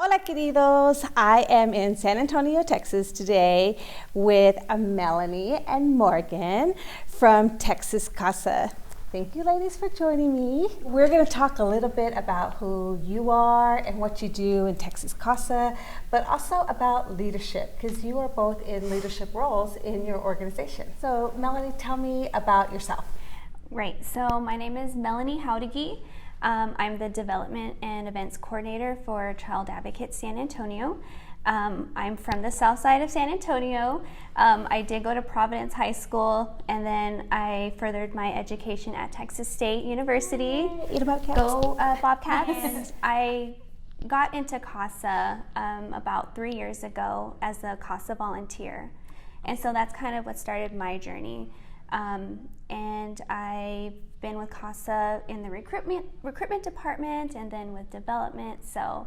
Hola queridos, I am in San Antonio, Texas today with Melanie and Morgan from Texas CASA. Thank you ladies for joining me. We're going to talk a little bit about who you are and what you do in Texas CASA, but also about leadership because you are both in leadership roles in your organization. So Melanie, tell me about yourself. Right, so my name is Melanie Jáuregui. I'm the Development and Events Coordinator for Child Advocate San Antonio. I'm from the south side of San Antonio. I did go to Providence High School, and then I furthered my education at Texas State University. Go Bobcats! I got into CASA about 3 years ago as a CASA volunteer, and so that's kind of what started my journey. And I've been with CASA in the recruitment department and then with development, so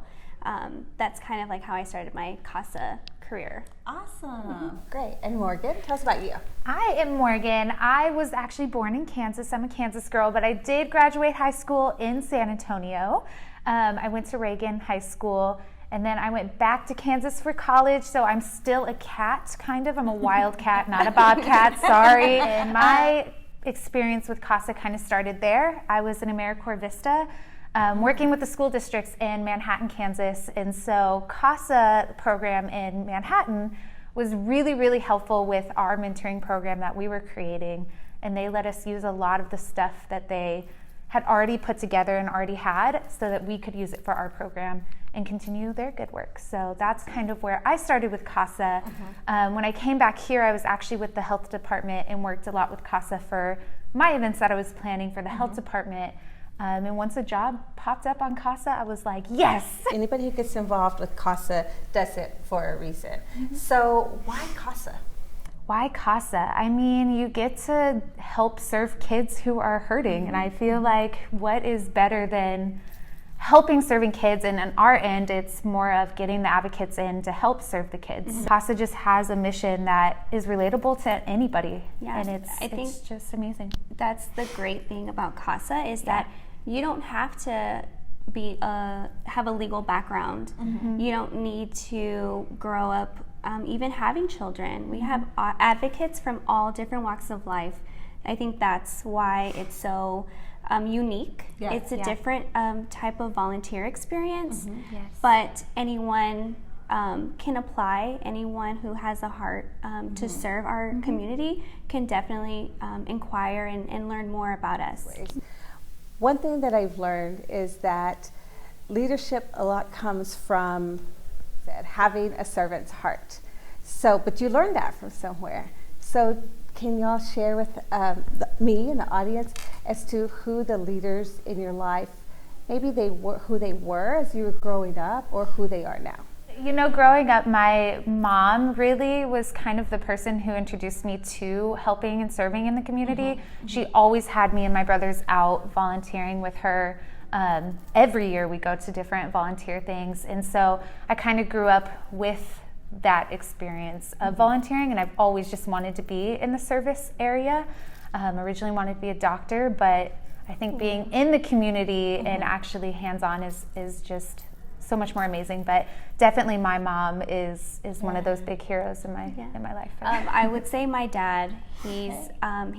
that's kind of like how I started my CASA career. Awesome. Great. And Morgan, tell us about you. I am Morgan. I was actually born in Kansas. I'm a Kansas girl, but I did graduate high school in San Antonio. I went to Reagan High School, and then I went back to Kansas for college, so I'm still a cat, kind of. I'm a wildcat, not a bobcat, sorry. And my experience with CASA kind of started there. I was in AmeriCorps Vista, working with the school districts in Manhattan, Kansas, and so CASA program in Manhattan was really, really helpful with our mentoring program that we were creating, and they let us use a lot of the stuff that they had already put together and already had so that we could use it for our program and continue their good work. So that's kind of where I started with CASA. When I came back here, I was actually with the health department and worked a lot with CASA for my events that I was planning for the health department. And once a job popped up on CASA, I was like, yes! Anybody who gets involved with CASA does it for a reason. So why CASA? Why CASA? I mean, you get to help serve kids who are hurting, and I feel like what is better than helping serving kids, and on our end, it's more of getting the advocates in to help serve the kids. CASA just has a mission that is relatable to anybody, and it's just amazing. That's the great thing about CASA is that you don't have to be have a legal background. You don't need to grow up even having children. We have advocates from all different walks of life. I think that's why it's so unique. It's a different type of volunteer experience, but anyone can apply. Anyone who has a heart to serve our community can definitely inquire and learn more about us. One thing that I've learned is that leadership a lot comes from having a servant's heart. So, but you learned that from somewhere. So can y'all share with me and the audience as to who the leaders in your life, maybe who they were as you were growing up or who they are now? You know, growing up, my mom really was kind of the person who introduced me to helping and serving in the community. She always had me and my brothers out volunteering with her. Every year we go to different volunteer things, and so I kind of grew up with that experience of volunteering, and I've always just wanted to be in the service area. Originally wanted to be a doctor, but I think being in the community and actually hands-on is just so much more amazing. But definitely my mom is one of those big heroes in my life. I would say my dad, he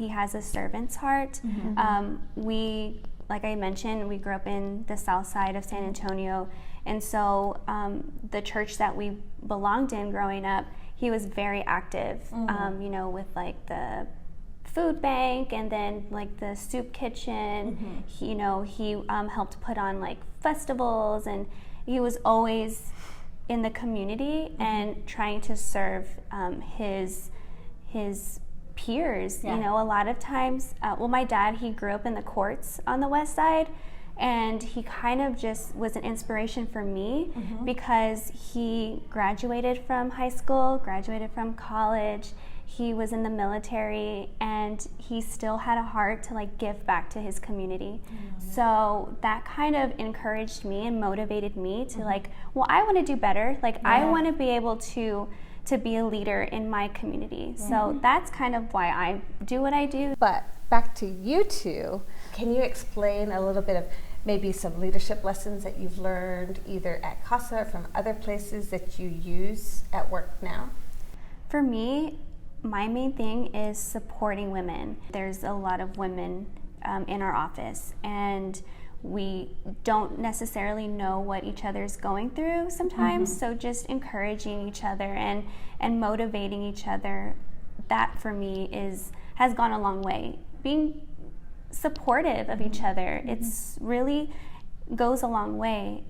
has a servant's heart. Like I mentioned, we grew up in the south side of San Antonio, and so the church that we belonged in growing up, he was very active, you know, with like the food bank and then like the soup kitchen. He helped put on like festivals, and he was always in the community and trying to serve his peers. You know, a lot of times, my dad, he grew up in the courts on the west side, and he kind of just was an inspiration for me because he graduated from high school, graduated from college, he was in the military, and he still had a heart to like give back to his community. So that kind of encouraged me and motivated me to like, well, I want to do better. Like I want to be able to be a leader in my community. So that's kind of why I do what I do. But back to you two, can you explain a little bit of maybe some leadership lessons that you've learned either at CASA or from other places that you use at work now? For me, my main thing is supporting women. There's a lot of women in our office, and we don't necessarily know what each other's going through sometimes, so just encouraging each other and motivating each other, that for me has gone a long way. Being supportive of each other, it's really goes a long way,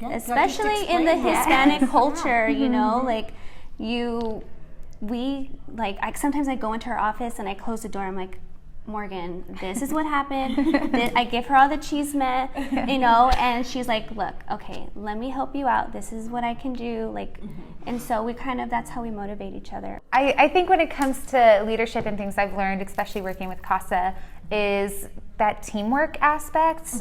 especially in the Hispanic culture, you know, like sometimes I go into her office and I close the door, I'm like, Morgan, this is what happened. I give her all the chisme, you know, and she's like, look, okay, let me help you out. This is what I can do. Like, and so we that's how we motivate each other. I think when it comes to leadership and things I've learned, especially working with CASA, is that teamwork aspect,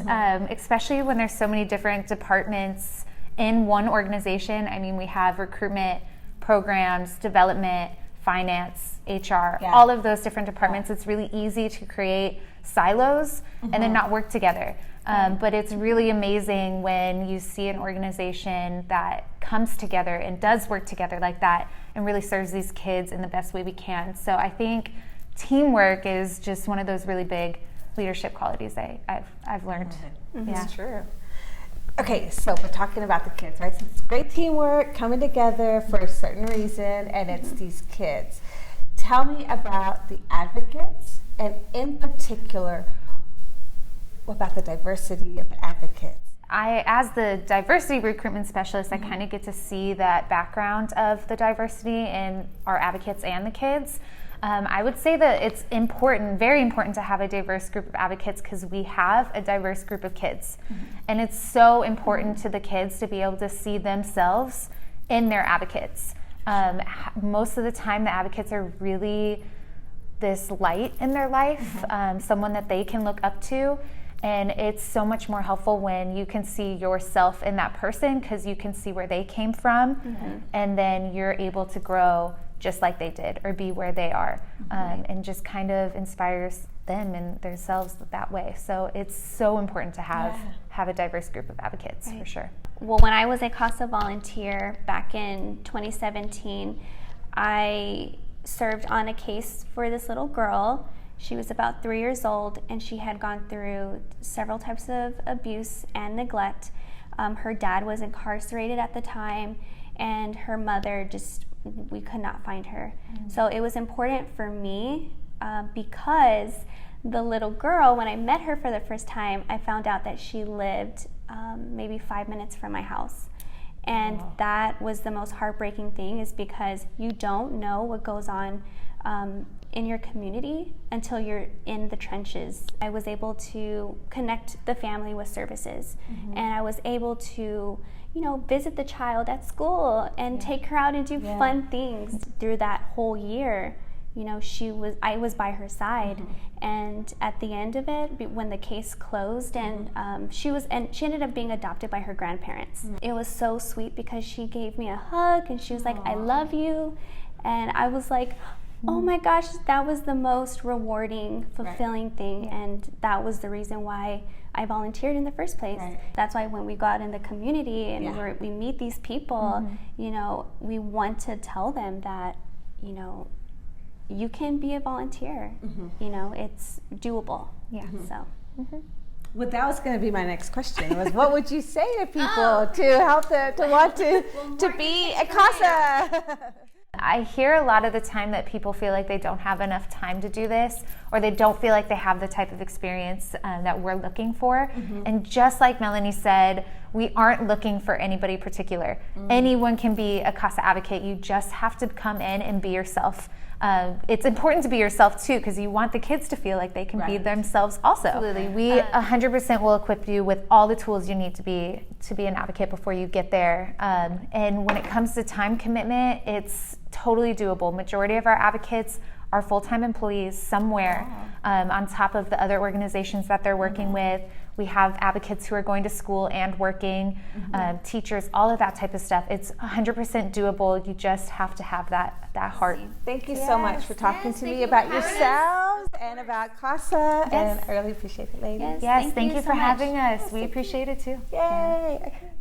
especially when there's so many different departments in one organization. I mean, we have recruitment, programs, development, finance, HR, all of those different departments. It's really easy to create silos and then not work together. But it's really amazing when you see an organization that comes together and does work together like that and really serves these kids in the best way we can. So I think teamwork is just one of those really big leadership qualities I've learned. It's true. Okay, so we're talking about the kids, right? So it's great teamwork, coming together for a certain reason, and it's these kids. Tell me about the advocates, and in particular, about the diversity of advocates. As the diversity recruitment specialist, I kind of get to see that background of the diversity in our advocates and the kids. I would say that it's important, very important, to have a diverse group of advocates because we have a diverse group of kids. And it's so important to the kids to be able to see themselves in their advocates. Most of the time, the advocates are really this light in their life, someone that they can look up to. And it's so much more helpful when you can see yourself in that person because you can see where they came from, and then you're able to grow just like they did or be where they are, and just kind of inspires them and themselves that way. So it's so important to have a diverse group of advocates, for sure. Well, when I was a CASA volunteer back in 2017, I served on a case for this little girl. She was about 3 years old, and she had gone through several types of abuse and neglect. Her dad was incarcerated at the time, and her mother we could not find her. So it was important for me because the little girl, when I met her for the first time, I found out that she lived maybe 5 minutes from my house. And that was the most heartbreaking thing, is because you don't know what goes on in your community until you're in the trenches. I was able to connect the family with services, and I was able to, visit the child at school and take her out and do fun things. Through that whole year, I was by her side, and at the end of it, when the case closed, and she ended up being adopted by her grandparents. It was so sweet because she gave me a hug and she was like, "I love you," and I was like, oh my gosh, that was the most rewarding, fulfilling thing, and that was the reason why I volunteered in the first place. That's why when we go out in the community and we meet these people, we want to tell them that, you can be a volunteer. It's doable. Well, that was going to be my next question. Was what would you say to people to help them to want to be a CASA? I hear a lot of the time that people feel like they don't have enough time to do this, or they don't feel like they have the type of experience that we're looking for. And just like Melanie said, we aren't looking for anybody particular. Anyone can be a CASA advocate. You just have to come in and be yourself. It's important to be yourself too, because you want the kids to feel like they can be themselves also. Absolutely. We 100% will equip you with all the tools you need to be an advocate before you get there. And when it comes to time commitment, it's totally doable. Majority of our advocates are full-time employees somewhere on top of the other organizations that they're working with. We have advocates who are going to school and working, teachers, all of that type of stuff. It's 100% doable. You just have to have that heart. Thank you so much for talking to me about yourselves and about CASA, and I really appreciate it, ladies. Yes, thank you for having us. We appreciate it too. Yay! Okay.